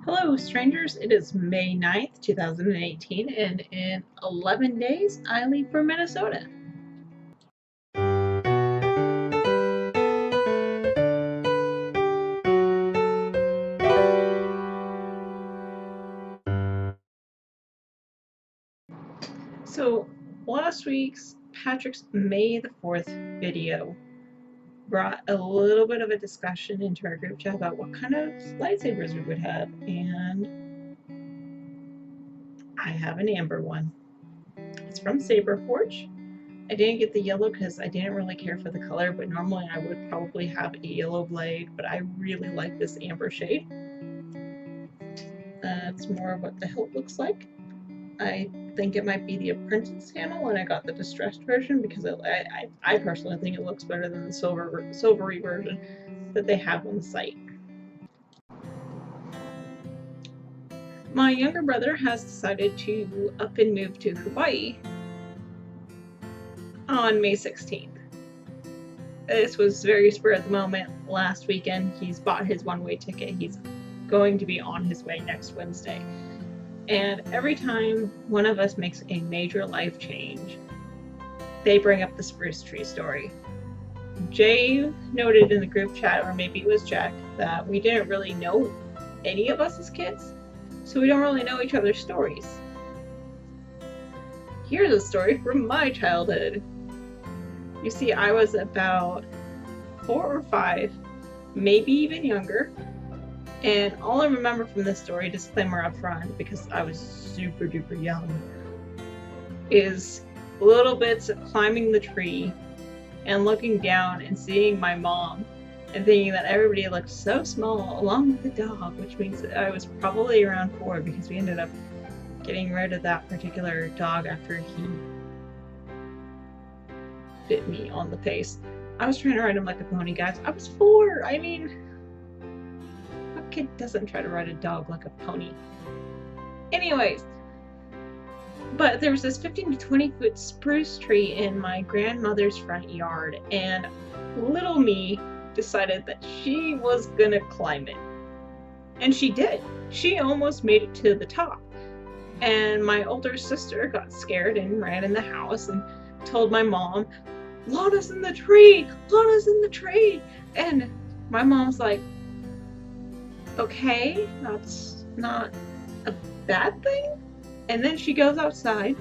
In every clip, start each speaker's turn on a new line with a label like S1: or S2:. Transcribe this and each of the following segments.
S1: Hello strangers, it is May 9th, 2018, and in 11 days I leave for Minnesota. So last week's Patrick's May the 4th video brought a little bit of a discussion into our group chat about what kind of lightsabers we would have, and I have an amber one. It's from Saber Forge. I didn't get the yellow because I didn't really care for the color, but normally I would probably have a yellow blade, but I really like this amber shade. It's more of what the hilt looks like. I think it might be the Apprentice handle, and I got the distressed version because I personally think it looks better than the silvery version that they have on the site. My younger brother has decided to up and move to Hawaii on May 16th. This was very spur of the moment last weekend. He's bought his one-way ticket. He's going to be on his way next Wednesday. And every time one of us makes a major life change, they bring up the spruce tree story. Jay noted in the group chat, or maybe it was Jack, that we didn't really know any of us as kids, so we don't really know each other's stories. Here's a story from my childhood. You see, I was about 4 or 5, maybe even younger, and all I remember from this story, disclaimer up front, because I was super duper young, is little bits of climbing the tree and looking down and seeing my mom and thinking that everybody looked so small along with the dog, which means that I was probably around 4 because we ended up getting rid of that particular dog after he bit me on the face. I was trying to ride him like a pony, guys. I was 4. I mean, what kid doesn't try to ride a dog like a pony? Anyways, but there was this 15 to 20 foot spruce tree in my grandmother's front yard, and little me decided that she was gonna climb it. And she did. She almost made it to the top. And my older sister got scared and ran in the house and told my mom, "Lana's in the tree! Lana's in the tree!" And my mom's like, okay, that's not a bad thing. And then she goes outside.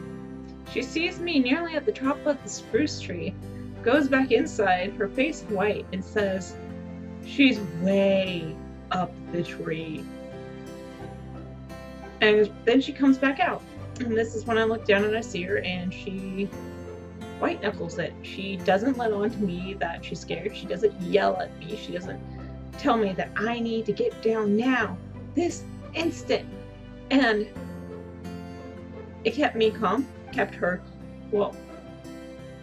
S1: She sees me nearly at the top of the spruce tree, goes back inside, her face white, and says, "She's way up the tree." And then she comes back out. And this is when I look down and I see her, and she white knuckles it. She doesn't let on to me that she's scared. She doesn't yell at me. She doesn't tell me that I need to get down now, this instant. And it kept me calm, kept her, well,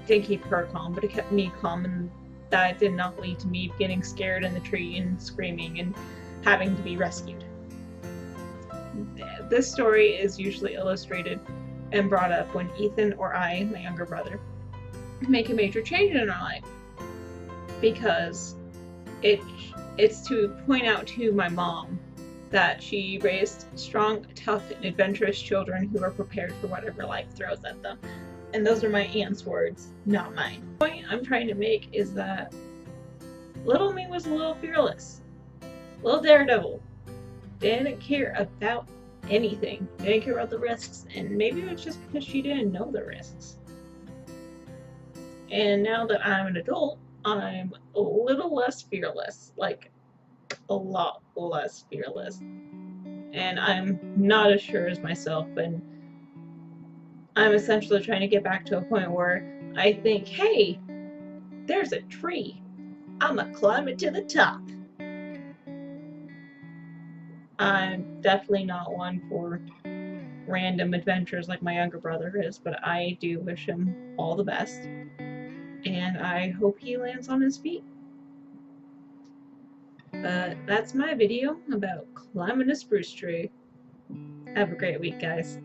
S1: didn't keep her calm, but it kept me calm, and that did not lead to me getting scared in the tree and screaming and having to be rescued. This story is usually illustrated and brought up when Ethan or I, my younger brother, make a major change in our life, because it's to point out to my mom that she raised strong, tough, and adventurous children who are prepared for whatever life throws at them. And those are my aunt's words, not mine. The point I'm trying to make is that little me was a little fearless, a little daredevil, didn't care about anything, didn't care about the risks, and maybe it was just because she didn't know the risks. And now that I'm an adult, I'm a little less fearless, like a lot less fearless, and I'm not as sure as myself, and I'm essentially trying to get back to a point where I think, hey, there's a tree, I'm gonna climb it to the top. I'm definitely not one for random adventures like my younger brother is, but I do wish him all the best, and I hope he lands on his feet. But that's my video about climbing a spruce tree. Have a great week, guys.